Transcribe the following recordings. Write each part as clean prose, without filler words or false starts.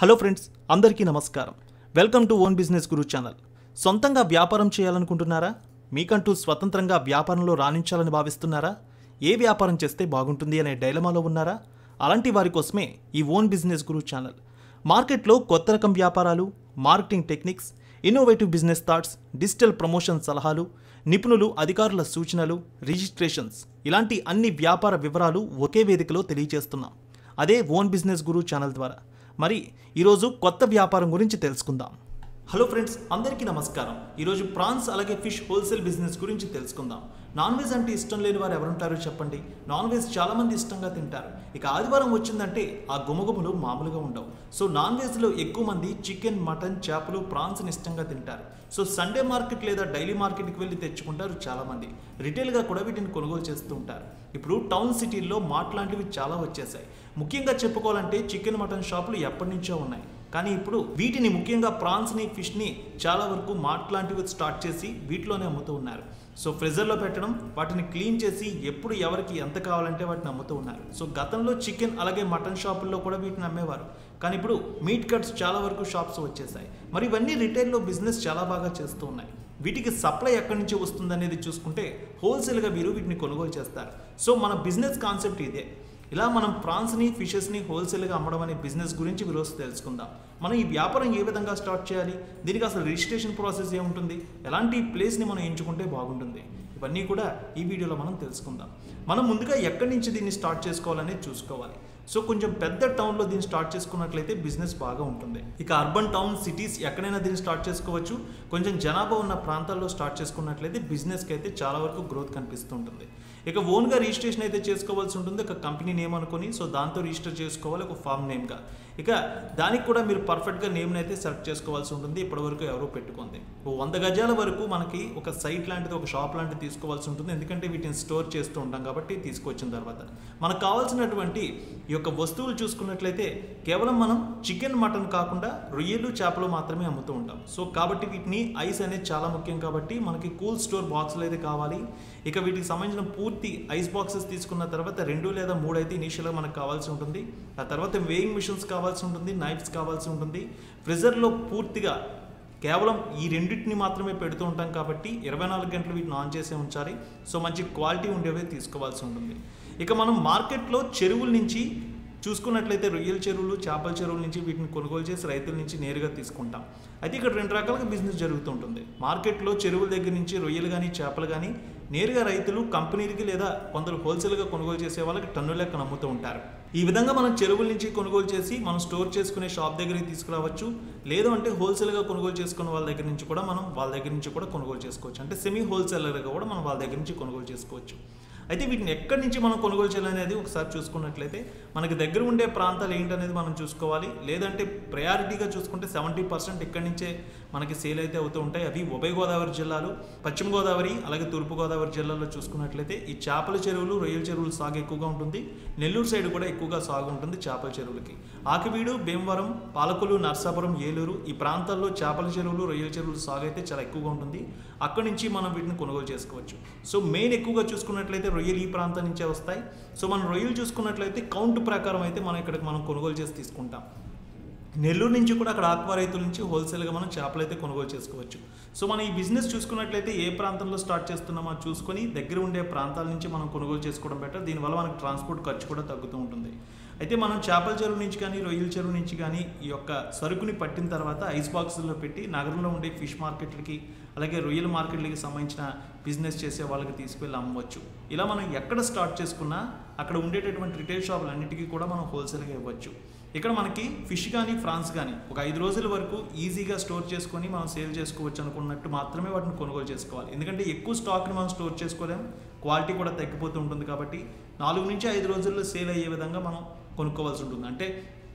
Hello friends, అందరికీ నమస్కారం. Welcome to own business Guru channel. సొంతంగా వ్యాపారం చేయాలనుకుంటున్నారా? మీకంటూ స్వతంత్రంగా వ్యాపారంలో రాణించాలని భావిస్తున్నారా? ఏ వ్యాపారం చేస్తే బాగుంటుంది అనే డైలమాలో ఉన్నారా? అలాంటి వారి కోసమే ఈ ఓన్ బిజినెస్ గురు ఛానల్. మార్కెట్లో కొత్త రకం వ్యాపారాలు, marketing techniques, innovative business thoughts, digital promotion సలహాలు, నిపుణులు అధికారుల సూచనలు, రిజిస్ట్రేషన్స్, ఇలాంటి అన్ని వ్యాపార వివరాలు ఒకే వేదికలో తెలియజేస్తున్నాం. అదే ఓన్ బిజినెస్ గురు ఛానల్ ద్వారా. మరి ఈరోజు కొత్త వ్యాపారం గురించి తెలుసుకుందాం. హలో ఫ్రెండ్స్, అందరికీ నమస్కారం. ఈరోజు ప్రాన్స్ అలాగే ఫిష్ హోల్సేల్ బిజినెస్ గురించి తెలుసుకుందాం. నాన్ వెజ్ అంటే ఇష్టం లేని వారు ఎవరుంటారో చెప్పండి. నాన్ వెజ్ చాలామంది ఇష్టంగా తింటారు. ఇక ఆదివారం వచ్చిందంటే ఆ గుమగుమలు మామూలుగా ఉండవు. సో నాన్ వెజ్లో ఎక్కువ మంది చికెన్, మటన్, చేపలు, ప్రాన్స్ని ఇష్టంగా తింటారు. సో సండే మార్కెట్ లేదా డైలీ మార్కెట్కి వెళ్ళి తెచ్చుకుంటారు చాలామంది. రిటైల్గా కూడా వీటిని కొనుగోలు చేస్తూ ఉంటారు. ఇప్పుడు టౌన్ సిటీల్లో మార్ట్ లాంటివి చాలా వచ్చేసాయి. ముఖ్యంగా చెప్పుకోవాలంటే చికెన్, మటన్ షాపులు ఎప్పటి నుంచో ఉన్నాయి. కానీ ఇప్పుడు వీటిని ముఖ్యంగా ప్రాన్స్ని, ఫిష్ని చాలా వరకు మార్ట్ లాంటివి స్టార్ట్ చేసి వీటిలోనే అమ్ముతూ ఉన్నారు. సో ఫ్రిజర్లో పెట్టడం, వాటిని క్లీన్ చేసి ఎప్పుడు ఎవరికి ఎంత కావాలంటే వాటిని అమ్ముతూ ఉన్నారు. సో గతంలో చికెన్ అలాగే మటన్ షాపుల్లో కూడా వీటిని అమ్మేవారు. కానీ ఇప్పుడు మీట్ కట్స్ చాలా వరకు షాప్స్ వచ్చేసాయి. మరి ఇవన్నీ రిటైల్లో బిజినెస్ చాలా బాగా చేస్తూ ఉన్నాయి. వీటికి సప్లై ఎక్కడి నుంచి వస్తుంది అనేది చూసుకుంటే హోల్సేల్గా వీరు వీటిని కొనుగోలు చేస్తారు. సో మన బిజినెస్ కాన్సెప్ట్ ఇదే. ఇలా మనం ప్రాన్స్ని, ఫిషెస్ని హోల్సేల్గా అమ్మడం అనే బిజినెస్ గురించి ఈరోజు తెలుసుకుందాం. మనం ఈ వ్యాపారం ఏ విధంగా స్టార్ట్ చేయాలి, దీనికి అసలు రిజిస్ట్రేషన్ ప్రాసెస్ ఏముంటుంది, ఎలాంటి ప్లేస్ని మనం ఎంచుకుంటే బాగుంటుంది, ఇవన్నీ కూడా ఈ వీడియోలో మనం తెలుసుకుందాం. మనం ముందుగా ఎక్కడి నుంచి దీన్ని స్టార్ట్ చేసుకోవాలనేది చూసుకోవాలి. సో కొంచెం పెద్ద టౌన్లో దీన్ని స్టార్ట్ చేసుకున్నట్లయితే బిజినెస్ బాగా ఉంటుంది. ఇక అర్బన్ టౌన్, సిటీస్ ఎక్కడైనా దీన్ని స్టార్ట్ చేసుకోవచ్చు. కొంచెం జనాభా ఉన్న ప్రాంతాల్లో స్టార్ట్ చేసుకున్నట్లయితే బిజినెస్కి అయితే చాలా వరకు గ్రోత్ కనిపిస్తూ ఉంటుంది. ఇక ఓన్గా రిజిస్ట్రేషన్ అయితే చేసుకోవాల్సి ఉంటుంది. ఒక కంపెనీ నేమ్ అనుకొని సో దాంతో రిజిస్టర్ చేసుకోవాలి, ఒక ఫామ్ నేమ్గా. ఇక దానికి కూడా మీరు పర్ఫెక్ట్గా నేమ్ని అయితే సెలెక్ట్ చేసుకోవాల్సి ఉంటుంది. ఇప్పటివరకు ఎవరో పెట్టుకుంది 100 గజాల వరకు మనకి ఒక సైట్ లాంటిది, ఒక షాప్ లాంటిది తీసుకోవాల్సి ఉంటుంది. ఎందుకంటే వీటిని స్టోర్ చేస్తూ ఉంటాం కాబట్టి. తీసుకొచ్చిన తర్వాత మనకు కావాల్సినటువంటి ఈ యొక్క వస్తువులు చూసుకున్నట్లయితే కేవలం మనం చికెన్, మటన్ కాకుండా రొయ్యలు, చేపలు మాత్రమే అమ్ముతూ ఉంటాం. సో కాబట్టి వీటిని ఐస్ అనేది చాలా ముఖ్యం కాబట్టి మనకి కూల్ స్టోర్ బాక్సులు అయితే కావాలి. ఇక వీటికి సంబంధించిన పూర్తి ఐస్ బాక్సెస్ తీసుకున్న తర్వాత 2 లేదా 3 అయితే ఇనీషియల్గా మనకు కావాల్సి ఉంటుంది. ఆ తర్వాత వేయింగ్ మిషన్స్ కావాల్సి ఉంటుంది, నైఫ్స్ కావాల్సి ఉంటుంది. ఫ్రిజర్లో పూర్తిగా కేవలం ఈ రెండింటిని మాత్రమే పెడుతూ ఉంటాం కాబట్టి 24 గంటలు వీటిని ఆన్ చేసే ఉంచాలి. సో మంచి క్వాలిటీ ఉండేవి తీసుకోవాల్సి ఉంటుంది. ఇక మనం మార్కెట్లో చెరువుల నుంచి చూసుకున్నట్లయితే రొయ్యల చెరువులు, చేపల చెరువుల నుంచి వీటిని కొనుగోలు చేసి రైతుల నుంచి నేరుగా తీసుకుంటాం. అయితే ఇక్కడ 2 రకాలుగా బిజినెస్ జరుగుతూ ఉంటుంది. మార్కెట్లో చెరువుల దగ్గర నుంచి రొయ్యలు కానీ, చేపలు కానీ నేరుగా రైతులు కంపెనీలకి లేదా కొందరు హోల్సేల్గా కొనుగోలు చేసే వాళ్ళకి టన్ను లెక్కన అమ్ముతూ ఉంటారు. ఈ విధంగా మనం చెరువుల నుంచి కొనుగోలు చేసి మనం స్టోర్ చేసుకునే షాప్ దగ్గరికి తీసుకురావచ్చు. లేదు అంటే హోల్సేల్గా కొనుగోలు చేసుకునే వాళ్ళ దగ్గర నుంచి కూడా మనం వాళ్ళ దగ్గర నుంచి కూడా కొనుగోలు చేసుకోవచ్చు. అంటే సెమీ హోల్సేలర్గా కూడా మనం వాళ్ళ దగ్గర నుంచి కొనుగోలు చేసుకోవచ్చు. అయితే వీటిని ఎక్కడి నుంచి మనం కొనుగోలు చేయాలనేది ఒకసారి చూసుకున్నట్లయితే మనకి దగ్గర ఉండే ప్రాంతాలు ఏంటనేది మనం చూసుకోవాలి. లేదంటే ప్రయారిటీగా చూసుకుంటే 70% ఇక్కడి నుంచే మనకి సేల్ అయితే అవుతూ ఉంటాయి. అవి ఉభయ గోదావరి జిల్లాలు, పశ్చిమ గోదావరి అలాగే తూర్పు గోదావరి జిల్లాలో చూసుకున్నట్లయితే ఈ చేపల చెరువులు, రొయ్యల చెరువులు సాగు ఎక్కువగా ఉంటుంది. నెల్లూరు సైడ్ కూడా ఎక్కువగా సాగు ఉంటుంది చేపల చెరువులకి. ఆకివీడు, భీమవరం, పాలకులు, నర్సాపురం, ఏలూరు ఈ ప్రాంతాల్లో చేపల చెరువులు, రొయ్యల చెరువులు సాగు అయితే చాలా ఎక్కువగా ఉంటుంది. అక్కడి నుంచి మనం వీటిని కొనుగోలు చేసుకోవచ్చు. సో మెయిన్ ఎక్కువగా చూసుకున్నట్లయితే రొయ్యలు ఈ ప్రాంతం నుంచే వస్తాయి. సో మనం రొయ్యలు చూసుకున్నట్లయితే కౌంట్ ప్రకారం అయితే మనం ఇక్కడికి మనం కొనుగోలు చేసి తీసుకుంటాం. నెల్లూరు నుంచి కూడా అక్కడ ఆక్వా రైతుల నుంచి హోల్సేల్గా మనం చేపలు అయితే కొనుగోలు చేసుకోవచ్చు. సో మనం ఈ బిజినెస్ చూసుకున్నట్లయితే ఏ ప్రాంతంలో స్టార్ట్ చేస్తున్నామో చూసుకొని దగ్గర ఉండే ప్రాంతాల నుంచి మనం కొనుగోలు చేసుకోవడం బెటర్. దీనివల్ల మనకు ట్రాన్స్పోర్ట్ ఖర్చు కూడా తగ్గుతూ ఉంటుంది. అయితే మనం చేపల చెరువు నుంచి కానీ, రొయ్యల చెరువు నుంచి కానీ ఈ యొక్క సరుకుని పట్టిన తర్వాత ఐస్ బాక్సుల్లో పెట్టి నగరంలో ఉండే ఫిష్ మార్కెట్లకి అలాగే రొయ్యల మార్కెట్లకి సంబంధించిన బిజినెస్ చేసే వాళ్ళకి తీసుకువెళ్ళి అమ్మవచ్చు. ఇలా మనం ఎక్కడ స్టార్ట్ చేసుకున్నా అక్కడ ఉండేటటువంటి రిటైల్ షాపులన్నిటికీ కూడా మనం హోల్సేల్గా ఇవ్వచ్చు. ఇక్కడ మనకి ఫిష్ కానీ, ఫ్రాన్స్ కానీ ఒక 5 రోజుల వరకు ఈజీగా స్టోర్ చేసుకొని మనం సేల్ చేసుకోవచ్చు అనుకున్నట్టు మాత్రమే వాటిని కొనుగోలు చేసుకోవాలి. ఎందుకంటే ఎక్కువ స్టాక్ని మనం స్టోర్ చేసుకోలేం, క్వాలిటీ కూడా తగ్గిపోతూ ఉంటుంది కాబట్టి 4 నుంచి 5 రోజుల్లో సేల్ అయ్యే విధంగా మనం కొనుక్కోవాల్సి ఉంటుంది. అంటే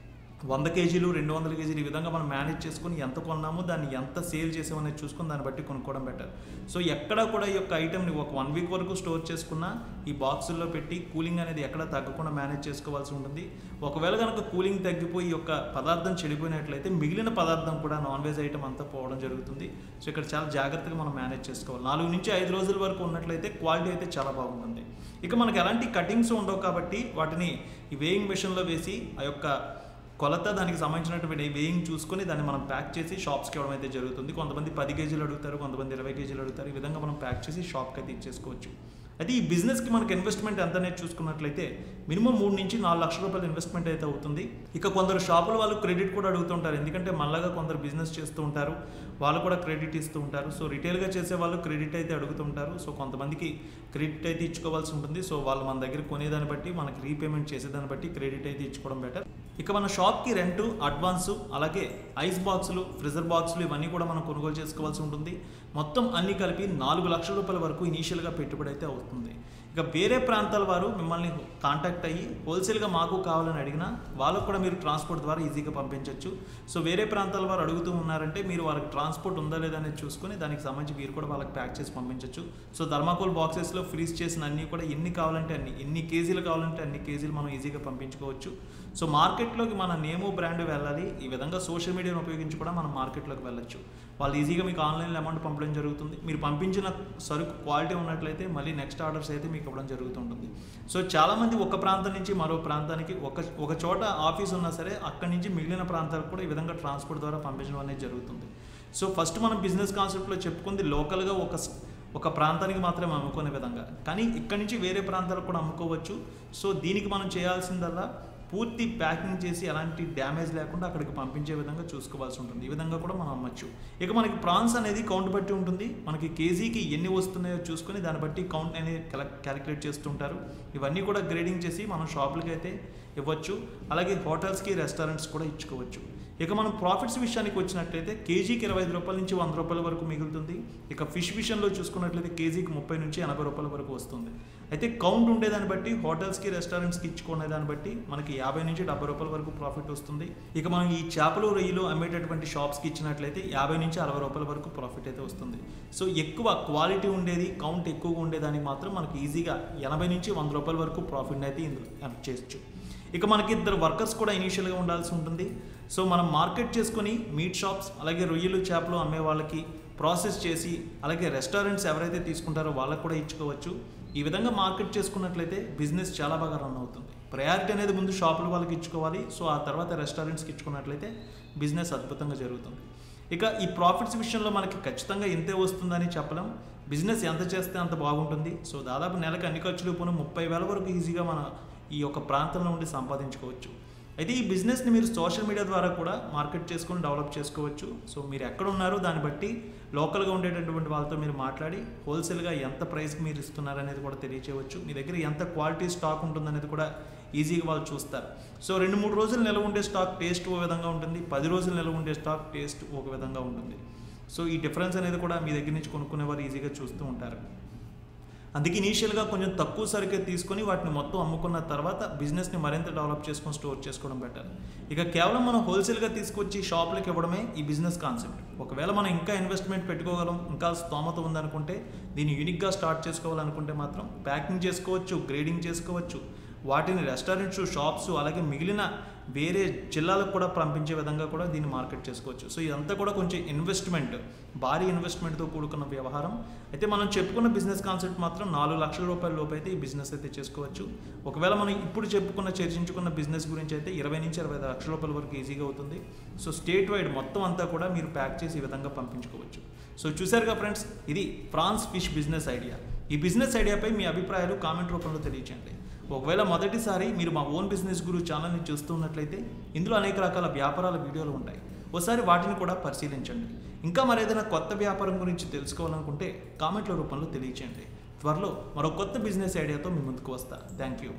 100 కేజీలు, 200 కేజీలు ఈ విధంగా మనం మేనేజ్ చేసుకుని ఎంత కొన్నామో దాన్ని ఎంత సేల్ చేసామనేది చూసుకొని దాన్ని బట్టి కొనుక్కోవడం బెటర్. సో ఎక్కడ కూడా ఈ యొక్క ఐటెంని ఒక 1 వీక్ వరకు స్టోర్ చేసుకున్నా ఈ బాక్సుల్లో పెట్టి కూలింగ్ అనేది ఎక్కడ తగ్గకుండా మేనేజ్ చేసుకోవాల్సి ఉంటుంది. ఒకవేళ కనుక కూలింగ్ తగ్గిపోయి ఈ యొక్క పదార్థం చెడిపోయినట్లయితే మిగిలిన పదార్థం కూడా నాన్ వెజ్ ఐటమ్ అంతా పోవడం జరుగుతుంది. సో ఇక్కడ చాలా జాగ్రత్తగా మనం మేనేజ్ చేసుకోవాలి. 4 నుంచి 5 రోజుల వరకు ఉన్నట్లయితే క్వాలిటీ అయితే చాలా బాగుంటుంది. ఇక మనకి ఎలాంటి కటింగ్స్ ఉండవు కాబట్టి వాటిని ఈ వేయింగ్ మెషిన్లో వేసి ఆ యొక్క కొలత దానికి సంబంధించినటువంటి వేయింగ్ చూసుకొని దాన్ని మనం ప్యాక్ చేసి షాప్స్కి ఇవ్వడం అయితే జరుగుతుంది. కొంతమంది 10 కేజీలు అడుగుతారు, కొంతమంది 20 కేజీలు అడుగుతారు. ఈ విధంగా మనం ప్యాక్ చేసి షాప్కి అయితే ఇచ్చేసుకోవచ్చు. అయితే ఈ బిజినెస్కి మనకి ఇన్వెస్ట్మెంట్ ఎంత అనేది చూసుకున్నట్లయితే మినిమం 3 నుంచి 4 లక్షల రూపాయలు ఇన్వెస్ట్మెంట్ అయితే అవుతుంది. ఇక కొందరు షాపుల వాళ్ళు క్రెడిట్ కూడా అడుగుతుంటారు, ఎందుకంటే మళ్ళాగా కొందరు బిజినెస్ చేస్తూ ఉంటారు, వాళ్ళు కూడా క్రెడిట్ ఇస్తూ ఉంటారు. సో రిటైల్గా చేసే వాళ్ళు క్రెడిట్ అయితే అడుగుతుంటారు. సో కొంతమందికి క్రెడిట్ అయితే ఇచ్చుకోవాల్సి ఉంటుంది. సో వాళ్ళు మన దగ్గర కొనేదాన్ని బట్టి మనకి రీపేమెంట్ చేసేదాన్ని బట్టి క్రెడిట్ అయితే ఇచ్చుకోవడం బెటర్. ఇక మన షాప్కి రెంటు, అడ్వాన్సు, అలాగే ఐస్ బాక్సులు, ఫ్రిజర్ బాక్సులు ఇవన్నీ కూడా మనం కొనుగోలు చేసుకోవాల్సి ఉంటుంది. మొత్తం అన్ని కలిపి 4 లక్షల రూపాయల వరకు ఇనీషియల్గా పెట్టుబడి అయితే అవుతుంది. ఇక వేరే ప్రాంతాల వారు మిమ్మల్ని కాంటాక్ట్ అయ్యి హోల్సేల్గా మాకు కావాలని అడిగినా వాళ్ళకు కూడా మీరు ట్రాన్స్పోర్ట్ ద్వారా ఈజీగా పంపించవచ్చు. సో వేరే ప్రాంతాల వారు అడుగుతూ ఉన్నారంటే మీరు వాళ్ళకి ట్రాన్స్పోర్ట్ ఉందా లేదా అనేది చూసుకొని దానికి సంబంధించి మీరు కూడా వాళ్ళకి ప్యాక్ చేసి పంపించవచ్చు. సో థర్మాకోల్ బాక్సెస్లో ఫ్రీజ్ చేసిన అన్నీ కూడా ఎన్ని కావాలంటే అన్ని, ఎన్ని కేజీలు కావాలంటే అన్ని కేజీలు మనం ఈజీగా పంపించుకోవచ్చు. సో మార్కెట్లోకి మన నేము బ్రాండ్ వెళ్ళాలి. ఈ విధంగా సోషల్ మీడియాను ఉపయోగించి కూడా మనం మార్కెట్లోకి వెళ్ళొచ్చు. వాళ్ళు ఈజీగా మీకు ఆన్లైన్లో అమౌంట్ పంపడం జరుగుతుంది. మీరు పంపించిన సరుకు క్వాలిటీ ఉన్నట్లయితే మళ్ళీ నెక్స్ట్ ఆర్డర్స్ అయితే మీకు ఇవ్వడం జరుగుతుంటుంది. సో చాలామంది ఒక ప్రాంతం నుంచి మరో ప్రాంతానికి ఒక చోట ఆఫీస్ ఉన్నా సరే అక్కడి నుంచి మిగిలిన ప్రాంతాలకు కూడా ఈ విధంగా ట్రాన్స్పోర్ట్ ద్వారా పంపించడం అనేది జరుగుతుంది. సో ఫస్ట్ మనం బిజినెస్ కాన్సెప్ట్లో చెప్పుకుంది లోకల్గా ఒక ప్రాంతానికి మాత్రమే అమ్ముకునే విధంగా, కానీ ఇక్కడి నుంచి వేరే ప్రాంతాలకు కూడా అమ్ముకోవచ్చు. సో దీనికి మనం చేయాల్సిందల్లా పూర్తి ప్యాకింగ్ చేసి ఎలాంటి డ్యామేజ్ లేకుండా అక్కడికి పంపించే విధంగా చూసుకోవాల్సి ఉంటుంది. ఈ విధంగా కూడా మనం అమ్మచ్చు. ఇక మనకి ప్రాన్స్ అనేది కౌంట్ బట్టి ఉంటుంది. మనకి కేజీకి ఎన్ని వస్తున్నాయో చూసుకొని దాన్ని బట్టి కౌంట్ అనేది క్యాలిక్యులేట్ చేస్తుంటారు. ఇవన్నీ కూడా గ్రేడింగ్ చేసి మనం షాపులకి అయితే ఇవ్వచ్చు. అలాగే హోటల్స్కి, రెస్టారెంట్స్ కూడా ఇచ్చుకోవచ్చు. ఇక మనం ప్రాఫిట్స్ విషయానికి వచ్చినట్లయితే కేజీకి 25 రూపాయల నుంచి 100 రూపాయల వరకు మిగులుతుంది. ఇక ఫిష్ విషయంలో చూసుకున్నట్లయితే కేజీకి 30 నుంచి 80 రూపాయల వరకు వస్తుంది. అయితే కౌంట్ ఉండేదాన్ని బట్టి హోటల్స్కి, రెస్టారెంట్స్కి ఇచ్చుకునే దాన్ని బట్టి మనకి 50 నుంచి 70 రూపాయల వరకు ప్రాఫిట్ వస్తుంది. ఇక మనం ఈ చేపలు, రొయ్యలు అమ్మేటటువంటి షాప్స్కి ఇచ్చినట్లయితే 50 నుంచి 60 రూపాయల వరకు ప్రాఫిట్ అయితే వస్తుంది. సో ఎక్కువ క్వాలిటీ ఉండేది, కౌంట్ ఎక్కువగా ఉండేదానికి మాత్రం మనకి ఈజీగా 80 నుంచి 100 రూపాయల వరకు ప్రాఫిట్ అయితే ఇందులో ఎర్న్ చేయొచ్చు. ఇక మనకి 2 వర్కర్స్ కూడా ఇనీషియల్గా ఉండాల్సి ఉంటుంది. సో మనం మార్కెట్ చేసుకొని మీట్ షాప్స్, అలాగే రొయ్యలు, చేపలు అమ్మే వాళ్ళకి ప్రాసెస్ చేసి, అలాగే రెస్టారెంట్స్ ఎవరైతే తీసుకుంటారో వాళ్ళకి కూడా ఇచ్చుకోవచ్చు. ఈ విధంగా మార్కెట్ చేసుకున్నట్లయితే బిజినెస్ చాలా బాగా రన్ అవుతుంది. ప్రయారిటీ అనేది ముందు షాపుల వాళ్ళకి ఇచ్చుకోవాలి. సో ఆ తర్వాత రెస్టారెంట్స్కి ఇచ్చుకున్నట్లయితే బిజినెస్ అద్భుతంగా జరుగుతుంది. ఇక ఈ ప్రాఫిట్స్ విషయంలో మనకి ఖచ్చితంగా ఇంతే వస్తుందని చెప్పలేం. బిజినెస్ ఎంత చేస్తే అంత బాగుంటుంది. సో దాదాపు నెలకు అన్ని ఖర్చులు పోను 30,000 వరకు ఈజీగా మన ఈ యొక్క ప్రాంతంలో ఉండి సంపాదించుకోవచ్చు. అయితే ఈ బిజినెస్ని మీరు సోషల్ మీడియా ద్వారా కూడా మార్కెట్ చేసుకొని డెవలప్ చేసుకోవచ్చు. సో మీరు ఎక్కడ ఉన్నారో దాన్ని బట్టి లోకల్గా ఉండేటటువంటి వాళ్ళతో మీరు మాట్లాడి హోల్సేల్గా ఎంత ప్రైస్కి మీరు ఇస్తున్నారనేది కూడా తెలియచేయవచ్చు. మీ దగ్గర ఎంత క్వాలిటీ స్టాక్ ఉంటుందనేది కూడా ఈజీగా వాళ్ళు చూస్తారు. సో 2-3 రోజులు నిల్వ ఉండే స్టాక్ టేస్ట్ ఒక విధంగా ఉంటుంది, 10 రోజులు నిల్వ ఉండే స్టాక్ టేస్ట్ ఒక విధంగా ఉంటుంది. సో ఈ డిఫరెన్స్ అనేది కూడా మీ దగ్గర నుంచి కొనుక్కునేవారు ఈజీగా చూస్తూ ఉంటారు. అందుకే ఇనీషియల్గా కొంచెం తక్కువ సరుకే తీసుకొని వాటిని మొత్తం అమ్ముకున్న తర్వాత బిజినెస్ని మరింత డెవలప్ చేసుకొని స్టోర్ చేసుకోవడం బెటర్. ఇక కేవలం మనం హోల్సేల్గా తీసుకొచ్చి షాపులకు ఇవ్వడమే ఈ బిజినెస్ కాన్సెప్ట్. ఒకవేళ మనం ఇంకా ఇన్వెస్ట్మెంట్ పెట్టుకోగలం, ఇంకా స్తోమత ఉందనుకుంటే, దీన్ని యూనిక్గా స్టార్ట్ చేసుకోవాలనుకుంటే మాత్రం ప్యాకింగ్ చేసుకోవచ్చు, గ్రేడింగ్ చేసుకోవచ్చు. వాటిని రెస్టారెంట్స్, షాప్స్, అలాగే మిగిలిన వేరే జిల్లాలకు కూడా పంపించే విధంగా కూడా దీన్ని మార్కెట్ చేసుకోవచ్చు. సో ఇదంతా కూడా కొంచెం ఇన్వెస్ట్మెంట్, భారీ ఇన్వెస్ట్మెంట్తో కూడుకున్న వ్యవహారం. అయితే మనం చెప్పుకున్న బిజినెస్ కాన్సెప్ట్ మాత్రం 4 లక్షల రూపాయల లోపు అయితే ఈ బిజినెస్ అయితే చేసుకోవచ్చు. ఒకవేళ మనం ఇప్పుడు చర్చించుకున్న బిజినెస్ గురించి అయితే 20 నుంచి 25 లక్షల రూపాయల వరకు ఈజీగా అవుతుంది. సో స్టేట్ వైడ్ మొత్తం అంతా కూడా మీరు ప్యాక్ చేసి ఈ విధంగా పంపించుకోవచ్చు. సో చూసారుగా ఫ్రెండ్స్, ఇది ప్రాన్స్ ఫిష్ బిజినెస్ ఐడియా. ఈ బిజినెస్ ఐడియాపై మీ అభిప్రాయాలు కామెంట్ రూపంలో తెలియచేయండి. ఒకవేళ మొదటిసారి మీరు మా ఓన్ బిజినెస్ గురు ఛానల్ని చూస్తున్నట్లయితే ఇందులో అనేక రకాల వ్యాపారాల వీడియోలు ఉంటాయి. ఒకసారి వాటిని కూడా పరిశీలించండి. ఇంకా మరేదైనా కొత్త వ్యాపారం గురించి తెలుసుకోవాలనుకుంటే కామెంట్ల రూపంలో తెలియచేయండి. త్వరలో మరో కొత్త బిజినెస్ ఐడియాతో మీ ముందుకు వస్తా. Thank you.